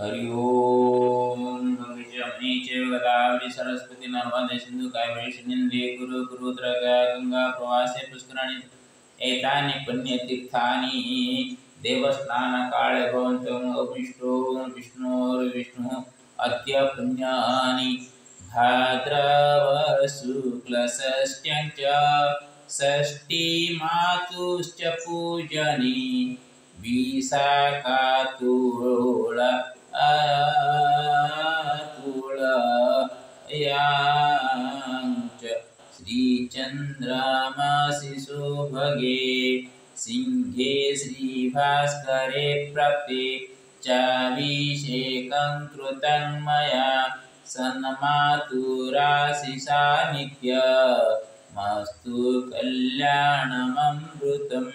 हरि ओम गंगे च गोदावरी सरस्वती नर्मदे सिंधु कावेरी सिन्धु कुरु कुरुद्रगा गंगा प्रवासे पुष्कराणि एतानि पुण्यतीर्थानि देवस्नानकाले भवन्तं विष्णोर्विष्णुः अद्य पुण्यानि भाद्रवशुक्लषष्ट्यं च षष्ठीमातुश्च पूजनी विशाखातुळ तुळयाञ्च श्रीचन्द्रमासि सुभगे सिंहे श्रीभास्करे प्राप्ते चाभिषेकं कृतं मया सन्मातुराशिषा नित्यमस्तु कल्याणममृतम्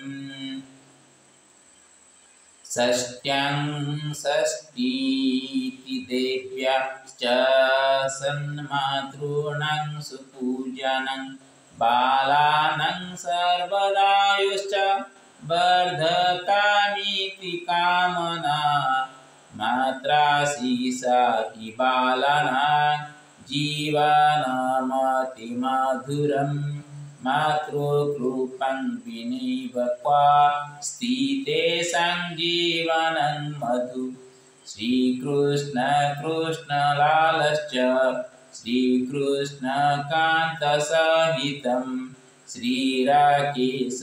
षष्ट्यां षष्ठीति देव्याश्च सन्मातॄणां सुपूजनं बालानां सर्वदायुश्च वर्धतामिति कामना मात्राशीषा हि बालानां जीवनमतिमधुरम् मातृकृपं विनिवक्वा स्थितेषां जीवनं मधु श्रीकृष्ण कृष्णलालश्च श्रीकृष्णकान्तसहितं श्रीराकेश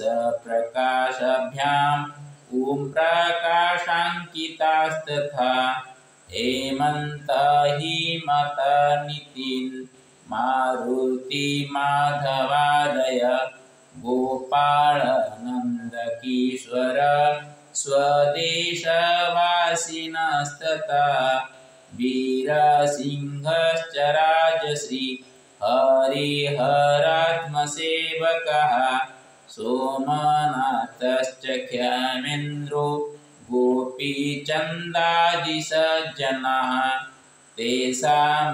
प्रकाशाभ्याम् ॐ प्रकाशाङ्कितास्तथा हेमन्त हिमत नितिन् मारुति माधवादय गोपालनन्दकिशोर स्वदेशवासिनस्तथा वीरसिंहश्च राजश्री हरिहरात्मसेवकः सोमनाथश्च ख्यामेन्द्रो गोपीचन्दादिसज्जनाः तेषामपत्यबालानां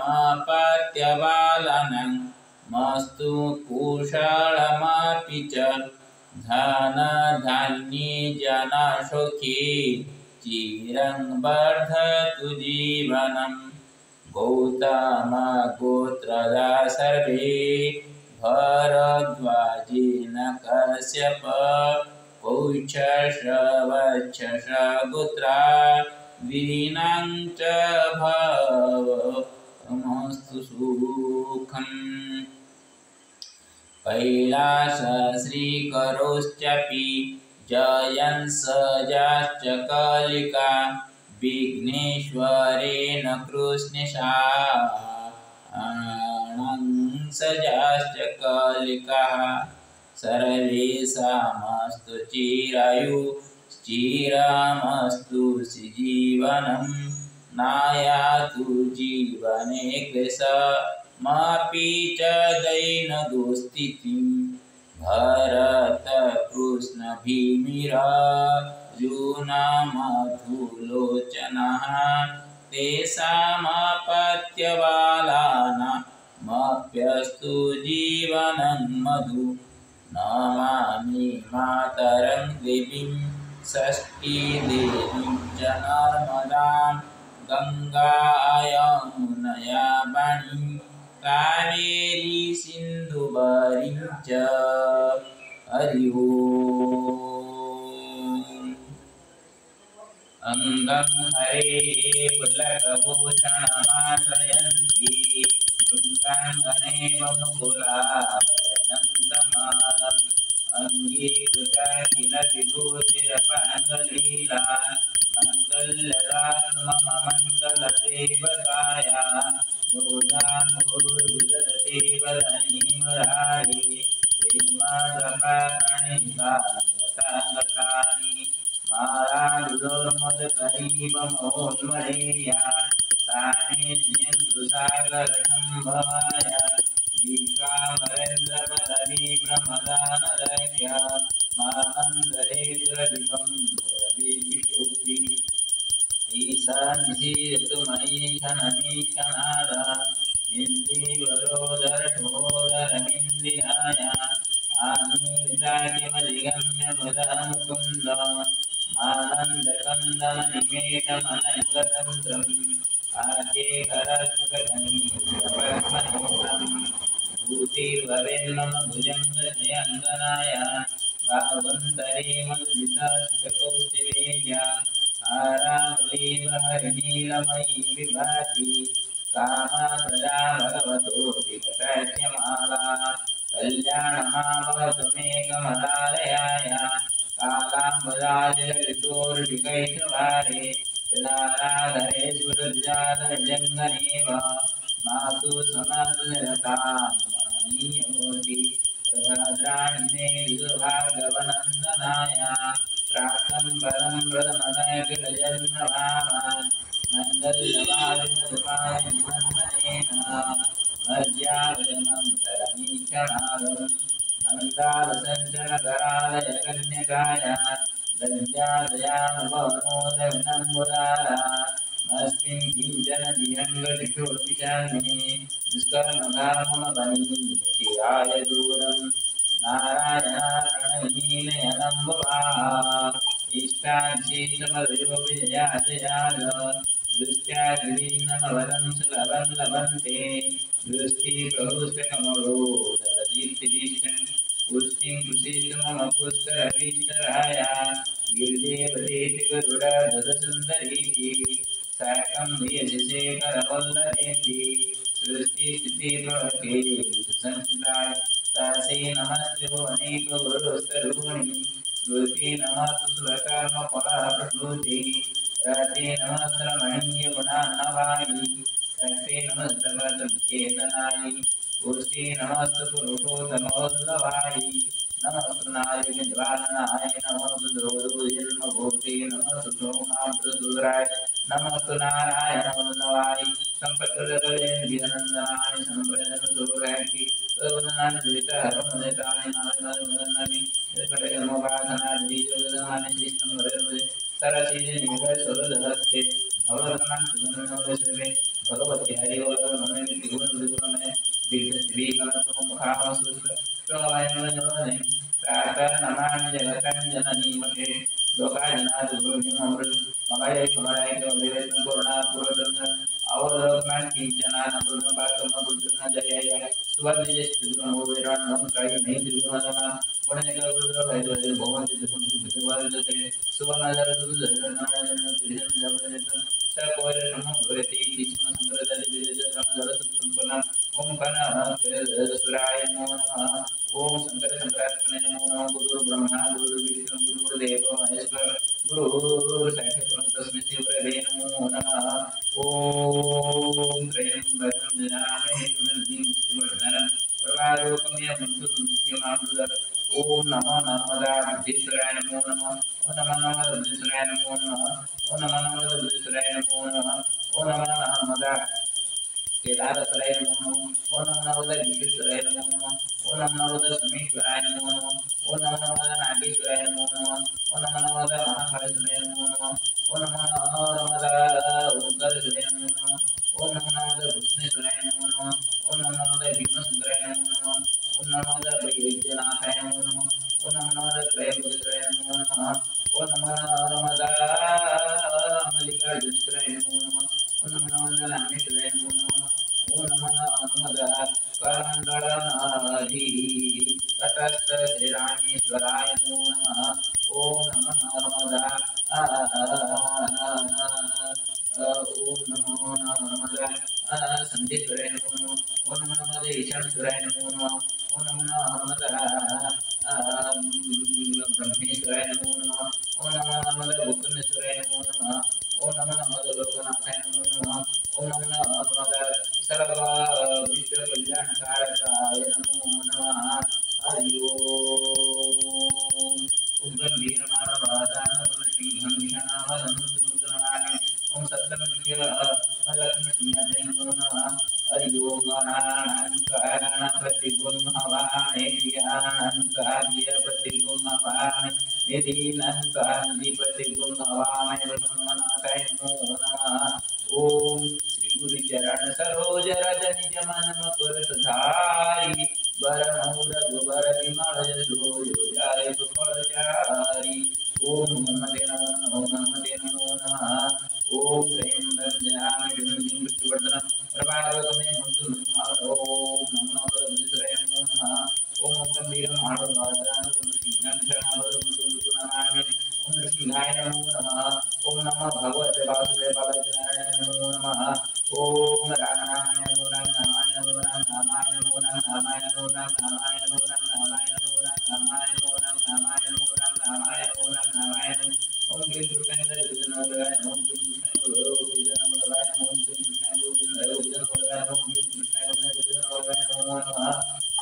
मस्तु कुशलमपि च धनधान्ये जनसुखे चिरं वर्धतु जीवनं गौतमगोत्रदा सर्वे भरद्वाजेन कश्यप कौशश्रवच्छशगोत्रा वीनां च भवमस्तु सुखम् कैलास श्रीकरोश्चापि जयंसजाश्च कलिका विघ्नेश्वरेण कृष्णेशानंसजाश्च कलिकाः सर्वेषामस्तु चिरायु चिरमस्तु जीवनं नायातु जीवने क्लेशमपि च दैनदुस्थितिं भरतकृष्णभीमिरार्जुनमधुलोचनः तेषामपत्यबालानामप्यस्तु जीवनं मधु नमामि मातरं देवीं षष्ठीदेवीं च नर्मदां गङ्गायमुनया वाणीं कावेरी सिन्धुवरीं च हरि ओम् अङ्गं हरे पुलकभूषणमाश्रयन्ति शृङ्गाङ्गनेव मुकुलाभरणं तमालम् अङ्गीकृता किल विभूतिरपाङ्गलीला मङ्गलदेवताया मुदामुर्विदधते वदनीमुरारी श्रीमाधवप्रणितानि मालाडुलोर्मदकरीवमोन्मरेया तानि स्नियन्तु सागरसम्भवाय विश्वामरेन्द्रपदवी प्रमदानदक्ष्य मानन्दरेन्द्रदीपं मुरलीविशोऽपि ईशा निशीर्तुमयि क्षणमीक्षणाद निन्दीवरोदरशोदरमिन्दिराय आनीताकिमधिगम्य मुदा मुकुन्द आनन्दकन्दननिमेषमनङ्गतन्त्रम् भूतिर्भवेन्मम भुजङ्गशयङ्गनाय भावन्तरे मधुजिता सुतकौस्तिवेया हारावलीवहरिणीलमयी विभाति कामप्रजा भगवतोऽपि कटाक्षमाला कल्याणमावहतु मे कमलालयाय कालाम्बदाजलऋतोर्षिकैषवारे यदाराधरे सुरजातजङ्गनेव मातु समातुलतान्मनीयोति भद्राणि मे विदुर्भार्गवनन्दनाय प्राप्तं परं व्रतमनखिलजन्मभावान् मङ्गल्यवादिमधुपाय निबन्धनेन मज्जावयमं धरमीक्षणागम् मन्दालसञ्चनकरालय कन्यकाय दद्यादयानुभवनोदविनम्बुदारा अस्मिन् किञ्चन विहङ्गशिशुर्विशालिने दुष्कर्मकाममपनीतिराय दूरं नारायणाप्रणयनीनयनम्बुवा इष्टाक्षेत्रमदयोपि जया जयाय दृष्ट्या गिरीनमवनं सुलभं लभन्ते दृष्टिप्रभुष्टकमलोदरदीप्तिदिष्टं पुष्टिं कुशीतमपुष्करभीष्टराय गिरिजे वदेति गरुडध्वजसुन्दरीति साकं वियजशेखरवल्लभेति सृष्टिस्थितिप्रभके संस्थिताय तासै नमस्त्रिभुवनैकगुरुस्तरूणि श्रुति नमस्तु सुरकर्मफलप्रसूति राते नमस्त्रमणीयगुणान्नवायि शक्ति नमस्तमर्दविचेतनाय पुष्टि नमस्तु पुरुषोत्तमोल्लभाय नमस्तु नारिकेन्द्राननाय नमस्तु द्रौपदीजन्मभूते नमस्तु सोमामृतदूराय नमस्तु नारायणवल्लभाय सम्पत्प्रदकलेन्द्रियनन्दनाय सम्प्रजनसुरायति तद्वदनानि दुरितहरमुदितानि नारायणानि कटकर्मोपासनादिजगदानि श्रीस्तं वरदे सरसीजनिगसुरदहस्ते भगवतनां सुगन्धनोदस्वे भगवती हरिवल्लभमने त्रिगुणदुर्गमने दिग्गजश्रीकलत्वमुखामसुष्ट प्रवायनोजने प्रातः नमामि जगतं जननीमते लोकाजनादिगुरुणिममृत ममये कमलाय कमलेवैतं करुणापूर्वतं अवलोकनं किञ्चनानपूर्णपात्रमपूर्णं जयाय सुवर्णजस्तुगुणमोविराणं कायि मे त्रिगुणनमा गुणनिकलगुरुभैरवैर भवन्ति त्रिगुणविदते सुवर्णधरदुर्धरनारायणं त्रिजनजपनितं सकोरशमं भवति तीक्ष्णसम्प्रदायविजयसमदलसत्सम्पन्नम् ओम सुराय नमो नमः ओम शंकर शंकरात्मने नमो नमः गुरु ब्रह्मा गुरु विष्णु गुरुदेव महेश्वर गुरु साक्षात् तस्मै श्री नमो नमः ओम त्र्यंबकं यजामहे सुगन्धिं पुष्टिवर्धनम् सर्वारोगं यमुक्तिमामृतम् ओम नमो नमः बुद्धीश्वराय नमो नमः ओम नमो नमः बुद्धीश्वराय नमो नमः ओम नमो नमः बुद्धीश्वराय नमो नमः ओम नमो नमः केदारेश्वराय नमो नमः ओम नमो नमः विश्वेश्वराय नमो नमः ओम नमो नमः समीश्वराय नमो नमः ओम नमो नमः नागेश्वराय नमो नमः ओम नमो नमः महाकालेश्वराय नमो नमः ओम नमो नमः ओंकारेश्वराय नमो नमः ओम नमो नमः भूषणेश्वराय नमो नमः ओम नमो नमः भीमशंकराय नमो नमः ओम नमो नमः वैद्यनाथाय नमो नमः ओम नमो नमः त्रयंबकेश्वराय नमो नमः ओम नमो नमः मल्लिकार्जुनेश्वराय नमो नमः ओम नमो नमः रामेश्वराय नमो नमः ओम नमो नमः करमण्डलनाथि तटस्थ श्रीरामेश्वराय नमो नमः ओम नमो नमः ओम नमो नमः संधीश्वराय नमो नमः ओम नमो नमः ईशानेश्वराय नमो नमः ओम नमो नमः ब्रह्मेश्वराय नमो नमः ओम नमो नमः गोकर्णेश्वराय नमो नमः ओम नमो नमः लोकनाथाय नमो नमः ओम नमो नमः सर्व विश्व कल्याणकारकाय नमो नमः हरि ओम उग्रं वीरमानवादानं सिंहं विषाणवदं सुतनामि ओम सप्तमविद्यालक्ष्मीसिंहाय नमो नमः हरि ओम गणानां हवामहे प्रियाणां हवामहे निधीनां हवामहे ब्रह्मनाथाय नमो नमः ओम श्री गुरु चरण सरोज रज निज मन मुकुर सुधारि बरनौ रघुबर विमल जसो जो जाय फलचारि ओम नमो नमः ओम त्र्यंबकं यजामहे सुगन्धिं पुष्टिवर्धनम् ओम रामाय नमो रामाय नमो रामाय नमो रामाय नमो रामाय नमो रामाय नमो रामाय नमो रामाय नमो रामाय नमो रामाय नमो ओम क्लीं कृष्णाय गुरुजनवराय ओम क्लीं कृष्णाय गुरुजनवराय ओम क्लीं कृष्णाय गुरुजनवराय ओम क्लीं कृष्णाय गुरुजनवराय नमो नमः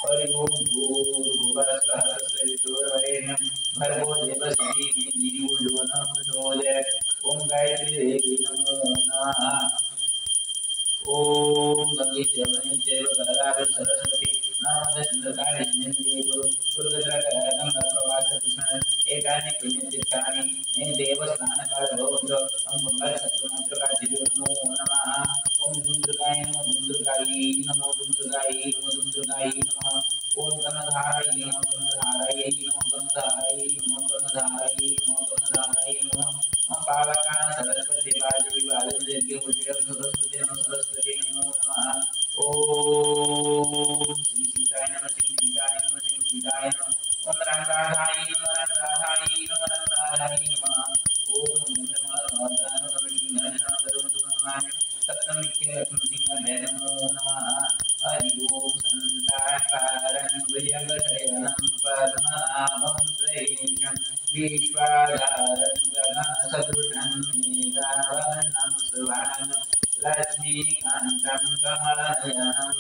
हरि ओम भूर्भुवस्सुवः स्वस्तिर्वरेण्यं भर्गो देवस्य धीमहि धियो यो नः प्रचोदयात् ओम गायत्री देवी नमो नमः ओम गंगे जमुने चैव गोदावरी सरस्वती नर्मदे सिन्धु गुरु गंगा प्रवास कृष्ण एकानि पुण्यतीर्थानि देव स्नान काल भवन्तु ओम गंगा सप्तमात्र का दिव्य नमो नमः ओम दुर्गाय नमो दुर्गायै नमो दुर्गायै नमो दुर्गायै नमः ओम गणधारायै नमो गणधारायै नमो गणधारायै नमो गणधारायै नमो गणधारायै नमः पावकान सरस्वती वाजी वाजी सरस्वती नमः सरस्वती नमो नमः ओम श्री सीताय नमः श्री सीताय नमः श्री सीताय नमः ओम राधाय नमः राधाय नमः राधाय नमः ओम नमः नारायण सप्तमिके लक्ष्मी नमो नमः हरि ओम संताकारं भुजगशयनं पद्मनाभं सुरेशं विश्वाधारं गगनसदृशं मेघवर्णं सुवर्णं लक्ष्मीकान्तं कमलनयनं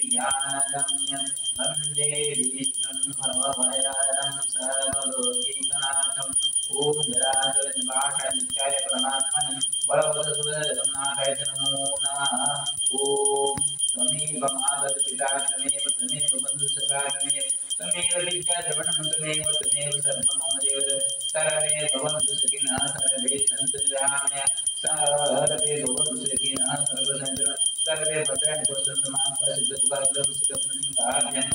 योगिर्ज्ञानगम्यं वन्दे विष्णुं भवभयहरं सर्वलोकैकनाथम् ओम निराकरनिवासाय परमात्मने बलवदसुरनाथाय नमो नमः ओम त्वमेव मातर्पिता त्वमेव बन्धुसखा त्वमेव विद्याद्रविणं त्वमेव सर्वं मम देव सर्वे भवन्तु सुखिनः सर्वे सन्तु निरामया सर्वे भवन्तु सुखिनः सर्वे भद्राणि पश्यन्तु मा पश्यन्तु सुखं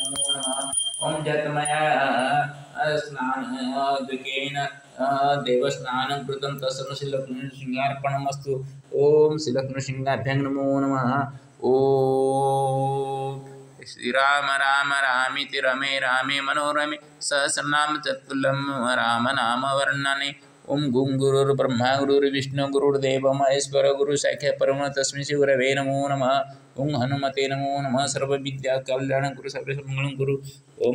नमो नमः ओम जतमया स्नानद्विकेन देवस्नानं कृतं तस्मै श्रीलक्ष्मीनृसिंहार्पणमस्तु ओम श्रीलक्ष्मीनृसिंहाभ्यां नमो नमः ओम श्रीराम राम रामीति रमे रामे मनोरमे सहस्रनाम तत्तुल्यं राम नाम वर्णने ओम गुरुर्ब्रह्मा गुरुर्विष्णु गुरुर्देव महेश्वर गुरु साक्षात् परम तस्मै श्री गुरवे नमो नमः ओम हनुमते नमो नमः सर्वविद्या कल्याण गुरु सर्वमंगलं गुरु ओम